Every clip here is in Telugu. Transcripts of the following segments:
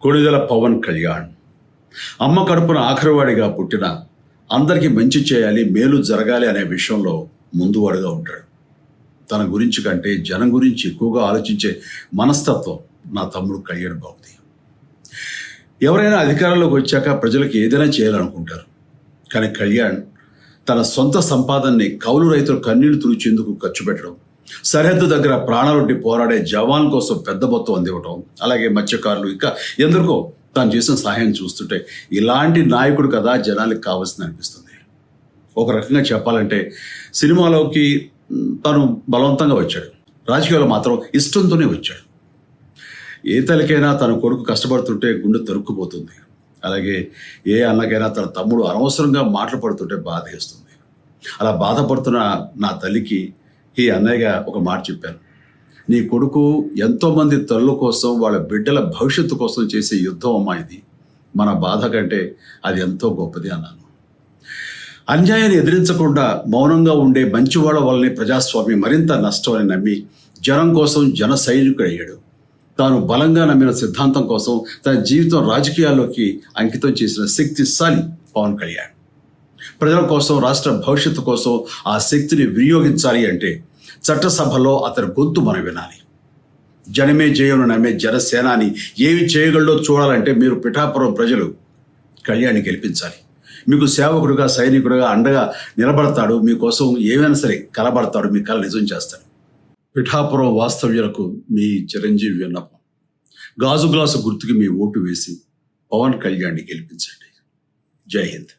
కొణిదెల పవన్ కళ్యాణ్ అమ్మ కడుపున ఆఖరివాడిగా పుట్టిన అందరికీ మంచి చేయాలి, మేలు జరగాలి అనే విషయంలో ముందువాడుగా ఉంటాడు. తన గురించి కంటే జనం గురించి ఎక్కువగా ఆలోచించే మనస్తత్వం నా తమ్ముడు కళ్యాణ్ బాబుది. ఎవరైనా అధికారంలోకి వచ్చాక ప్రజలకు ఏదైనా చేయాలనుకుంటారు. కానీ కళ్యాణ్ తన సొంత సంపాదనని కౌలు రైతులు కన్నీళ్లు తుడిచేందుకు ఖర్చు పెట్టడం, సరిహద్దు దగ్గర ప్రాణాలొడ్డి పోరాడే జవాన్ కోసం పెద్ద మొత్తం అందివ్వటం, అలాగే మత్స్యకారులు ఇంకా ఎందరికో తాను చేసిన సహాయం చూస్తుంటే ఇలాంటి నాయకుడు కదా జనానికి కావాల్సింది అనిపిస్తుంది. ఒక రకంగా చెప్పాలంటే సినిమాలోకి తను బలవంతంగా వచ్చాడు, రాజకీయాలు మాత్రం ఇష్టంతోనే వచ్చాడు. ఏ తల్లికైనా తన కొడుకు కష్టపడుతుంటే గుండె తరుక్కుపోతుంది. అలాగే ఏ అన్నకైనా తన తమ్ముడు అనవసరంగా మాటలు పడుతుంటే బాధ వేస్తుంది. అలా బాధపడుతున్న నా తల్లికి ఈ అన్నయ్యగా ఒక మాట చెప్పాను. నీ కొడుకు ఎంతోమంది తల్లుల కోసం, వాళ్ళ బిడ్డల భవిష్యత్తు కోసం చేసే యుద్ధం అమ్మా ఇది. మన బాధ కంటే అది ఎంతో గొప్పది అన్నాను. అన్యాయాన్ని ఎదిరించకుండా మౌనంగా ఉండే మంచివాళ్ళ వల్లనే ప్రజాస్వామ్యం మరింత నష్టం అని నమ్మి జనం కోసం జన సైనికుడయ్యాడు. తాను బలంగా నమ్మిన సిద్ధాంతం కోసం తన జీవితం రాజకీయాల్లోకి అంకితం చేసిన శక్తిశాలి పవన్ కళ్యాణ్. ప్రజల కోసం, రాష్ట్ర భవిష్యత్తు కోసం ఆ శక్తిని వినియోగించాలి అంటే చట్టసభలో అతని గొంతు మనం వినాలి. జనమే జయను నమ్మే జనసేనాని ఏమి చేయగలడో చూడాలంటే మీరు పిఠాపురం ప్రజలు కళ్యాణ్ని గెలిపించాలి. మీకు సేవకుడుగా, సైనికుడుగా అండగా నిలబడతాడు. మీకోసం ఏమైనా సరే కలబడతాడు, మీ కళ నిజం చేస్తాడు. పిఠాపురం వాస్తవ్యులకు మీ చిరంజీవి విన్నపం. గాజు గ్లాసు గుర్తుకి మీ ఓటు వేసి పవన్ కళ్యాణ్ని గెలిపించండి. జై హింద్.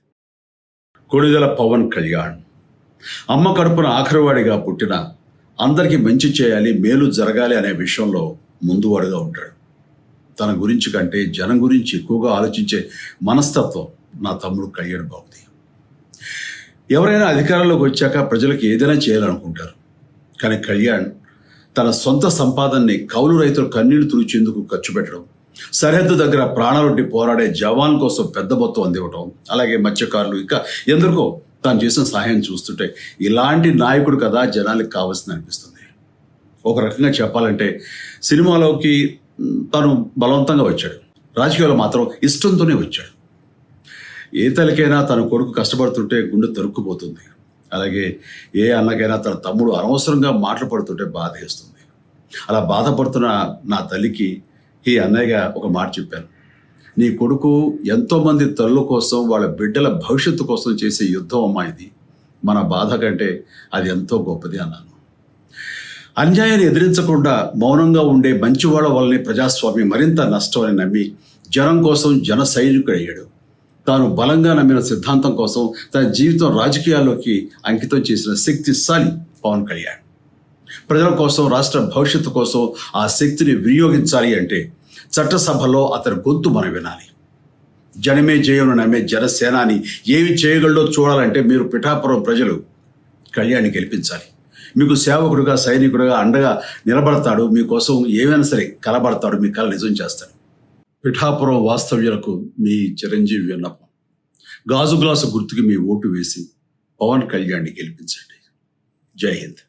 కొణిదెల పవన్ కళ్యాణ్ అమ్మ కడుపున ఆఖరివాడిగా పుట్టిన అందరికీ మంచి చేయాలి, మేలు జరగాలి అనే విషయంలో ముందువాడుగా ఉంటాడు. తన గురించి కంటే జనం గురించి ఎక్కువగా ఆలోచించే మనస్తత్వం నా తమ్ముడు కళ్యాణ్ బాబుది. ఎవరైనా అధికారంలోకి వచ్చాక ప్రజలకు ఏదైనా చేయాలనుకుంటారు. కానీ కళ్యాణ్ తన సొంత సంపాదనని కౌలు రైతులు కన్నీళ్లు తుడిచేందుకు ఖర్చు పెట్టడం, సరిహద్దు దగ్గర ప్రాణాలొడ్డి పోరాడే జవాన్ కోసం పెద్ద మొత్తం అందివ్వటం, అలాగే మత్స్యకారులు ఇంకా ఎందరికో తాను చేసిన సహాయం చూస్తుంటే ఇలాంటి నాయకుడు కదా జనానికి కావాల్సింది అనిపిస్తుంది. ఒక రకంగా చెప్పాలంటే సినిమాలోకి తను బలవంతంగా వచ్చాడు, రాజకీయాలు మాత్రం ఇష్టంతోనే వచ్చాడు. ఏ తల్లికైనా తన కొడుకు కష్టపడుతుంటే గుండె తరుక్కుపోతుంది. అలాగే ఏ అన్నకైనా తన తమ్ముడు అనవసరంగా మాటలు పడుతుంటే బాధ వేస్తుంది. అలా బాధపడుతున్న నా తల్లికి ఈ అన్నయ్యగా ఒక మాట చెప్పాను. నీ కొడుకు ఎంతోమంది తల్లుల కోసం, వాళ్ళ బిడ్డల భవిష్యత్తు కోసం చేసే యుద్ధం అమ్మా ఇది. మన బాధ కంటే అది ఎంతో గొప్పది అన్నాను. అన్యాయాన్ని ఎదిరించకుండా మౌనంగా ఉండే మంచివాళ్ళ వల్లనే ప్రజాస్వామ్యం మరింత నష్టం అని నమ్మి జనం కోసం జన సైనికుడయ్యాడు. తాను బలంగా నమ్మిన సిద్ధాంతం కోసం తన జీవితం రాజకీయాల్లోకి అంకితం చేసిన శక్తిశాలి పవన్ కళ్యాణ్. ప్రజల కోసం, రాష్ట్ర భవిష్యత్తు కోసం ఆ శక్తిని వినియోగించాలి అంటే చట్టసభలో అతని గొంతు మనం వినాలి. జనమే జయను నమ్మే జనసేనాని ఏమి చేయగలడో చూడాలంటే మీరు పిఠాపురం ప్రజలు కళ్యాణ్ని గెలిపించాలి. మీకు సేవకుడుగా, సైనికుడుగా అండగా నిలబడతాడు. మీకోసం ఏమైనా సరే కలబడతాడు, మీ కళ నిజం చేస్తాడు. పిఠాపురం వాస్తవ్యులకు మీ చిరంజీవి విన్నపం. గాజు గ్లాసు గుర్తుకి మీ ఓటు వేసి పవన్ కళ్యాణ్ని గెలిపించండి. జై హింద్.